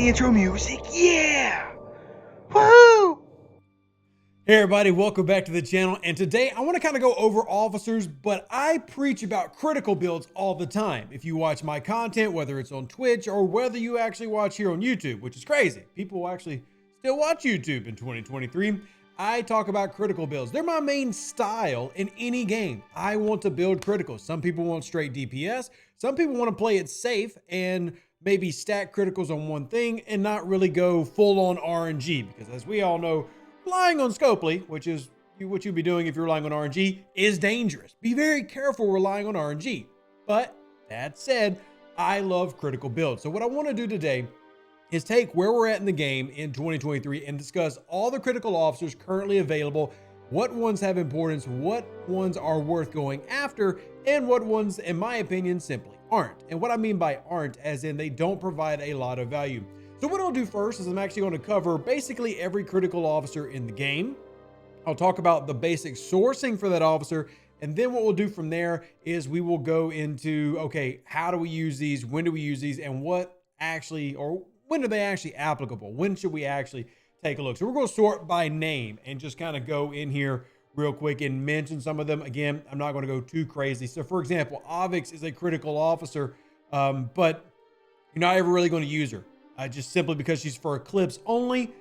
the intro music. Yeah! Woohoo! Hey everybody, welcome back to the channel. And today I want to kind of go over officers, but I preach about critical builds all the time. If you watch my content, whether it's on Twitch or whether you actually watch here on YouTube, which is crazy. People actually still watch YouTube in 2023. I talk about critical builds. They're my main style in any game. I want to build criticals. Some people want straight DPS. Some people want to play it safe and maybe stack criticals on one thing and not really go full on RNG, because as we all know, relying on Scopely, which is what you'd be doing if you're relying on RNG, is dangerous. Be very careful relying on RNG. But that said, I love critical builds. So what I want to do today is take where we're at in the game in 2023 and discuss all the critical officers currently available, what ones have importance, what ones are worth going after, and what ones, in my opinion, simply aren't. And what I mean by aren't, as in they don't provide a lot of value. So what I'll do first is I'm actually going to cover basically every critical officer in the game. I'll talk about the basic sourcing for that officer. And then what we'll do from there is we will go into, okay, how do we use these? When do we use these? And what actually, or when are they actually applicable? When should we actually take a look? So we're going to sort by name and just kind of go in here real quick and mention some of them. Again, I'm not going to go too crazy. So for example, Avix is a critical officer, but you're not ever really going to use her. Just simply because she's for Eclipse only,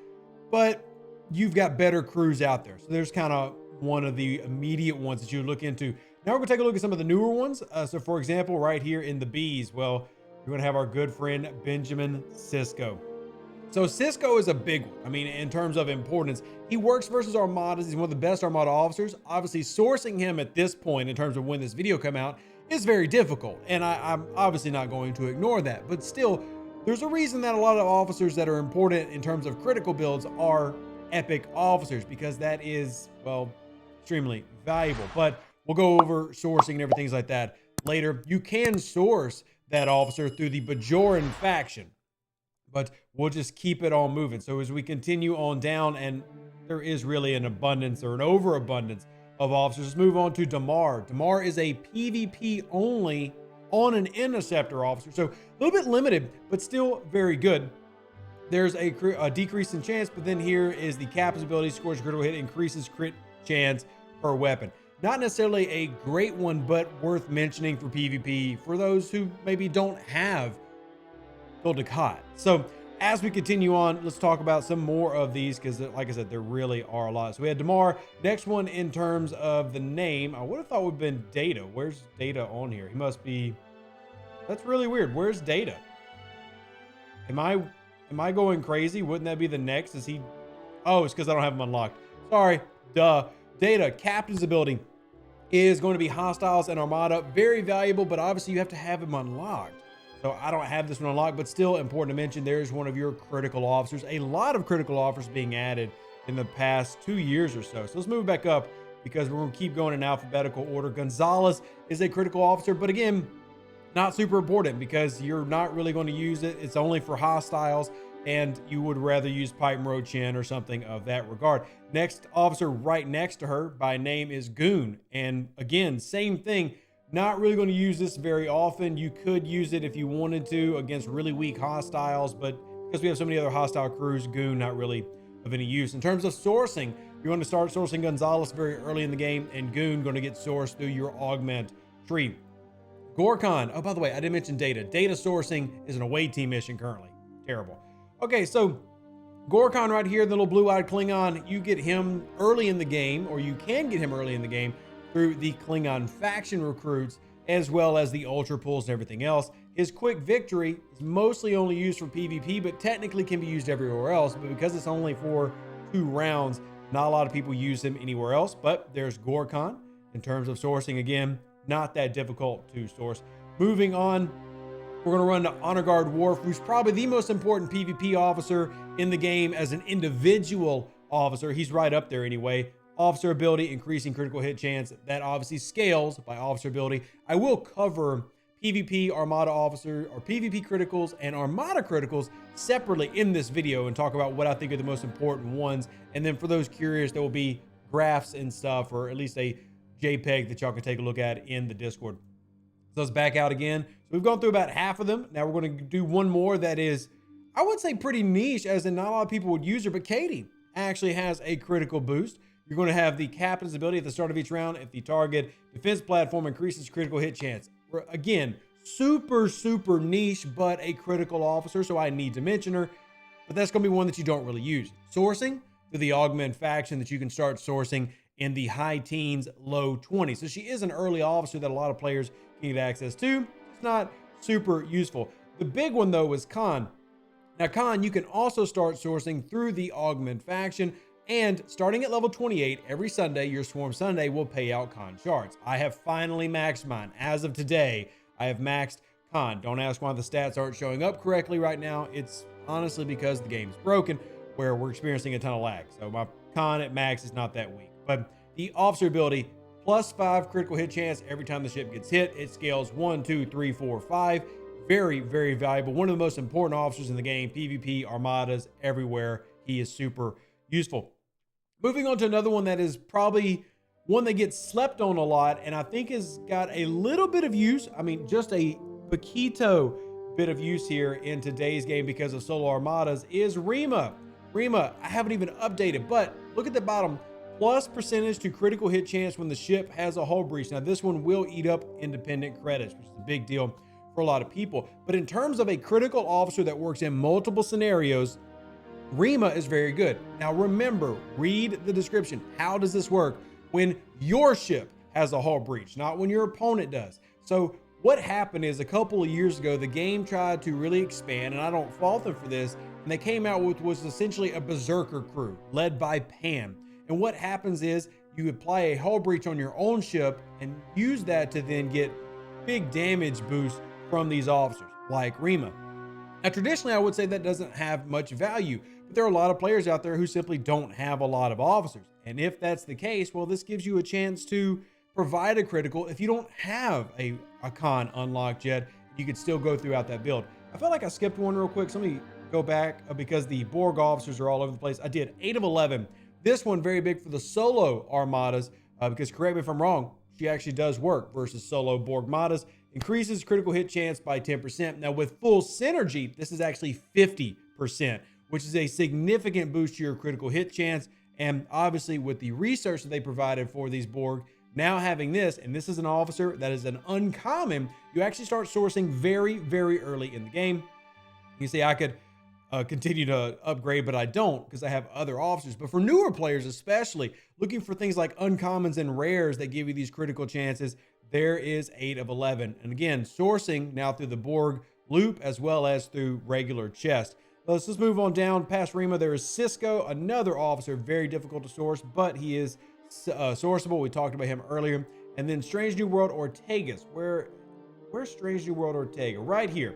but you've got better crews out there. So there's kind of one of the immediate ones that you would look into. Now we're gonna take a look at some of the newer ones. So for example, right here in the Bs, well, we're gonna have our good friend, Benjamin Sisko. So Sisko is a big one. I mean, in terms of importance, he works versus Armadas. He's one of the best Armada officers. Obviously sourcing him at this point in terms of when this video come out is very difficult. And I'm obviously not going to ignore that, but still, there's a reason that a lot of officers that are important in terms of critical builds are epic officers, because that is, well, extremely valuable. But we'll go over sourcing and everything like that later. You can source that officer through the Bajoran faction, but we'll just keep it all moving. So as we continue on down, and there is really an abundance or an overabundance of officers, let's move on to Damar. Damar is a PvP only on an interceptor officer, so a little bit limited, but still very good. There's a decrease in chance, but then here is the Cap's ability: scores a critical hit, increases crit chance per weapon. Not necessarily a great one, but worth mentioning for PvP for those who maybe don't have Guldakat. So as we continue on, let's talk about some more of these, because like I said, there really are a lot. So we had Damar. Next one in terms of the name, I would have thought would have been Data. Where's Data on here? He must be, that's really weird. Where's Data? Am I going crazy? Wouldn't that be the next? Is he, oh, it's because I don't have him unlocked. Sorry, duh. Data, Captain's ability is going to be Hostiles and Armada. Very valuable, but obviously you have to have him unlocked. So I don't have this one unlocked, but still important to mention, there's one of your critical officers. A lot of critical officers being added in the past 2 years or so. So let's move back up, because we're going to keep going in alphabetical order. Gonzalez is a critical officer, but again, not super important, because you're not really going to use it. It's only for hostiles, and you would rather use Pipe Mro Chen or something of that regard. Next officer right next to her by name is Goon. And again, same thing. Not really going to use this very often. You could use it if you wanted to against really weak hostiles, but because we have so many other hostile crews, Goon not really of any use. In terms of sourcing, you're going to start sourcing Gonzalez very early in the game, and Goon going to get sourced through your augment tree. Gorkon, oh, by the way, I didn't mention Data. Data sourcing is an away team mission currently. Terrible. Okay, so Gorkon right here, the little blue-eyed Klingon, you get him early in the game, or you can get him early in the game through the Klingon faction recruits, as well as the ultra pulls and everything else. His quick victory is mostly only used for PvP, but technically can be used everywhere else. But because it's only for 2 rounds, not a lot of people use him anywhere else. But there's Gorkon. In terms of sourcing, again, not that difficult to source. Moving on, we're going to run to Honor Guard Worf, who's probably the most important PvP officer in the game as an individual officer. He's right up there anyway. Officer ability, increasing critical hit chance. That obviously scales by officer ability. I will cover PvP Armada officer, or PvP criticals and Armada criticals separately in this video, and talk about what I think are the most important ones. And then for those curious, there will be graphs and stuff, or at least a JPEG that y'all can take a look at in the Discord. So let's back out again. So we've gone through about half of them. Now we're going to do one more that is I would say pretty niche, as in not a lot of people would use her, but Katie actually has a critical boost. You're going to have the captain's ability at the start of each round if the target defense platform increases critical hit chance. Again, super niche, but a critical officer, so I need to mention her. But that's going to be one that you don't really use. Sourcing through the augment faction that you can start sourcing in the high teens, low 20s. So she is an early officer that a lot of players can get access to. It's not super useful. The big one though is Khan. Now Khan, you can also start sourcing through the augment faction, and starting at level 28, every Sunday, your Swarm Sunday will pay out Khan shards. I have finally maxed mine. As of today, I have maxed Khan. Don't ask why the stats aren't showing up correctly right now. It's honestly because the game is broken, where we're experiencing a ton of lag. So my Khan at max is not that weak. But the officer ability, +5 critical hit chance every time the ship gets hit. It scales 1, 2, 3, 4, 5. Very valuable. One of the most important officers in the game. PvP, armadas, everywhere. He is super useful. Moving on to another one that is probably one that gets slept on a lot, and I think has got a little bit of use. I mean, just a poquito bit of use here in today's game because of solo armadas, is Rima. Rima, I haven't even updated, but look at the bottom. +% to critical hit chance when the ship has a hull breach. Now, this one will eat up independent credits, which is a big deal for a lot of people. But in terms of a critical officer that works in multiple scenarios, Rima is very good. Now remember, read the description. How does this work when your ship has a hull breach, not when your opponent does? So what happened is, a couple of years ago, the game tried to really expand, and I don't fault them for this, and they came out with was essentially a berserker crew led by Pam. And what happens is you apply a hull breach on your own ship and use that to then get big damage boosts from these officers like Rima. Now, traditionally, I would say that doesn't have much value, but there are a lot of players out there who simply don't have a lot of officers. And if that's the case, well, this gives you a chance to provide a critical. If you don't have a Khan unlocked yet, you could still go throughout that build. I felt like I skipped one real quick. So let me go back because the Borg officers are all over the place. I did 8 of 11. This one very big for the solo armadas because, correct me if I'm wrong, she actually does work versus solo Borg armadas. Increases critical hit chance by 10%. Now with full synergy, this is actually 50%, which is a significant boost to your critical hit chance. And obviously with the research that they provided for these Borg, now having this, and this is an officer that is an uncommon, you actually start sourcing very early in the game. You see, I could continue to upgrade, but I don't because I have other officers. But for newer players, especially looking for things like uncommons and rares that give you these critical chances, there is 8 of 11. And again, sourcing now through the Borg loop as well as through regular chest. Let's just move on down past Rima. There is Cisco, another officer, very difficult to source, but he is sourceable. We talked about him earlier. And then Strange New World Ortegas. Where's Strange New World Ortega? Right here.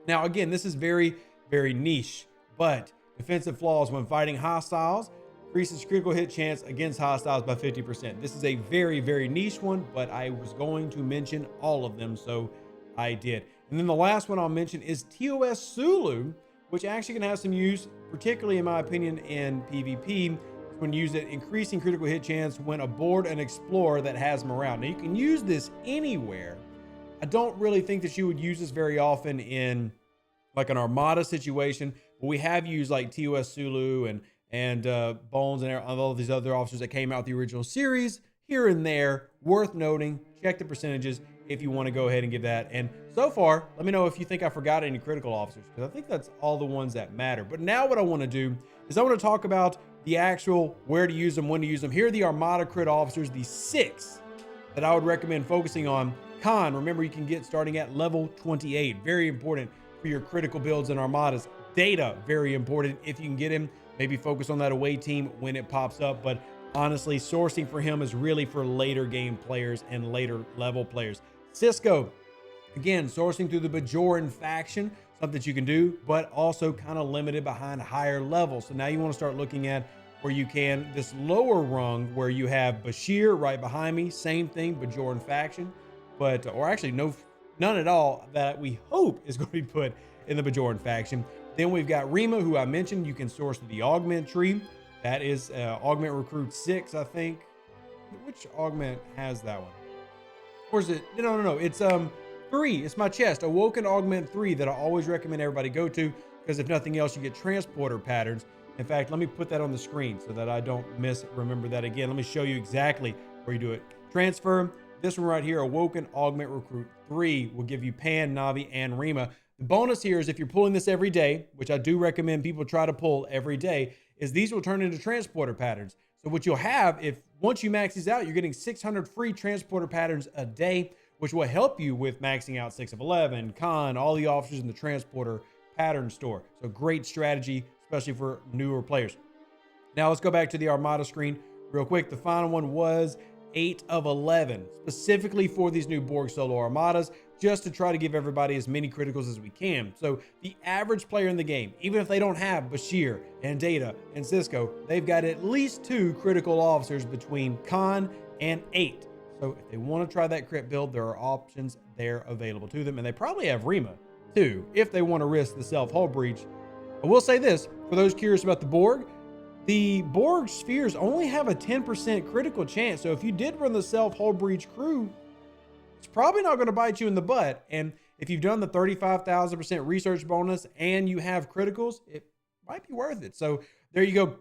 Now, again, this is very niche, but defensive flaws when fighting hostiles, increases critical hit chance against hostiles by 50%. This is a very niche one, but I was going to mention all of them, so I did. And then the last one I'll mention is TOS Sulu, which actually can have some use, particularly in my opinion in PvP, when you use it, increasing critical hit chance when aboard an explorer that has morale. Now you can use this anywhere. I don't really think that you would use this very often in like an armada situation, but we have used like TOS Sulu and Bones and all these other officers that came out the original series here and there. Worth noting. Check the percentages if you want to go ahead and give that. And so far, let me know if you think I forgot any critical officers, because I think that's all the ones that matter. But now what I want to do is I want to talk about the actual where to use them, when to use them. Here are the armada crit officers, the 6 that I would recommend focusing on. Khan, remember, you can get starting at level 28. Very important for your critical builds and armadas. Data, very important. If you can get him, maybe focus on that away team when it pops up. But honestly, sourcing for him is really for later game players and later level players. Cisco, again, sourcing through the Bajoran faction, something that you can do, but also kind of limited behind higher levels. So now you want to start looking at where you can, this lower rung where you have Bashir right behind me, same thing, Bajoran faction, but, or actually none at all that we hope is going to be put in the Bajoran faction. Then we've got Rima, who I mentioned, you can source through the augment tree. That is augment recruit 6, I think. Which augment has that one? Or is it? No. It's 3. It's my chest. Awoken augment 3 that I always recommend everybody go to. because if nothing else, you get transporter patterns. In fact, let me put that on the screen so that I don't remember that again. Let me show you exactly where you do it. Transfer, this one right here, Awoken Augment Recruit 3 will give you Pan, Navi, and Rima. The bonus here is if you're pulling this every day, which I do recommend people try to pull every day, is these will turn into transporter patterns. So what you'll have, if once you max these out, you're getting 600 free transporter patterns a day, which will help you with maxing out 6 of 11, Khan, all the officers in the transporter pattern store. So great strategy, especially for newer players. Now let's go back to the Armada screen real quick. The final one was 8 of 11, specifically for these new Borg solo Armadas, just to try to give everybody as many criticals as we can. So the average player in the game, even if they don't have Bashir and Data and Cisco, they've got at least 2 critical officers between Khan and 8. So if they want to try that crit build, there are options there available to them. And they probably have Rima too, if they want to risk the self-hull breach. I will say this, for those curious about the Borg spheres only have a 10% critical chance. So if you did run the self-hull breach crew, it's probably not going to bite you in the butt. And if you've done the 35,000% research bonus and you have criticals, it might be worth it. So there you go.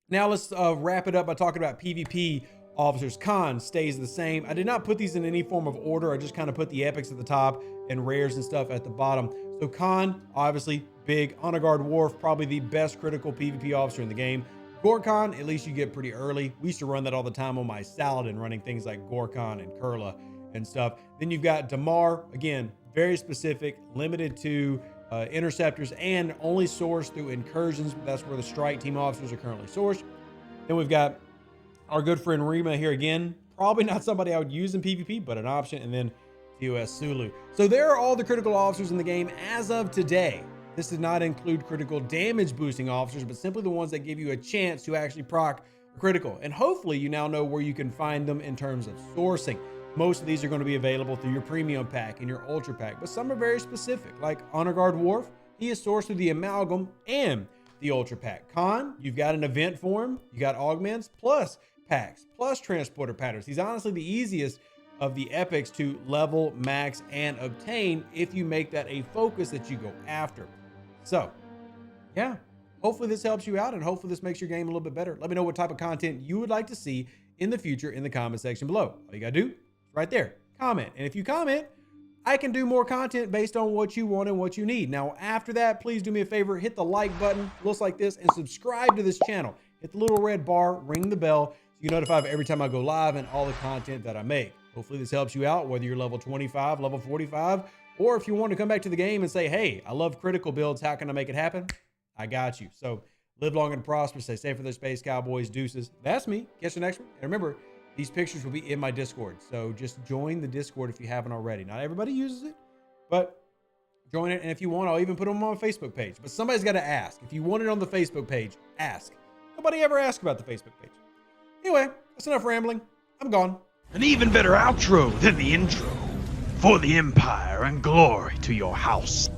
Now let's wrap it up by talking about PvP officers. Khan stays the same. I did not put these in any form of order. I just kind of put the epics at the top and rares and stuff at the bottom. So Khan, obviously big. Honor Guard Worf, probably the best critical PvP officer in the game. Gorkon, at least you get pretty early. We used to run that all the time on my Saladin, running things like Gorkon and Kurla and stuff. Then you've got Damar, again, very specific, limited to interceptors and only sourced through incursions. That's where the strike team officers are currently sourced. Then we've got our good friend Rima here again. Probably not somebody I would use in PvP, but an option. And then TOS Sulu. So there are all the critical officers in the game as of today. This does not include critical damage boosting officers, but simply the ones that give you a chance to actually proc a critical. And hopefully you now know where you can find them in terms of sourcing. Most of these are going to be available through your premium pack and your ultra pack, but some are very specific, like Honor Guard Worf. He is sourced through the amalgam and the ultra pack. Khan, you've got an event for him. You got augments plus packs plus transporter patterns. He's honestly the easiest of the epics to level, max, and obtain if you make that a focus that you go after. So yeah, hopefully this helps you out and hopefully this makes your game a little bit better. Let me know what type of content you would like to see in the future in the comment section below. All you gotta do is right there, comment. And if you comment, I can do more content based on what you want and what you need. Now, after that, please do me a favor, hit the like button, looks like this, and subscribe to this channel. Hit the little red bar, ring the bell, so you're notified every time I go live and all the content that I make. Hopefully this helps you out, whether you're level 25, level 45, or if you want to come back to the game and say, hey, I love critical builds, how can I make it happen? I got you. So live long and prosper, stay safe for the Space Cowboys, deuces. That's me. Catch you next one. And remember, these pictures will be in my Discord. So just join the Discord if you haven't already. Not everybody uses it, but join it. And if you want, I'll even put them on my Facebook page. But somebody's got to ask. If you want it on the Facebook page, ask. Nobody ever asks about the Facebook page. Anyway, that's enough rambling. I'm gone. An even better outro than the intro. For the Empire and glory to your house.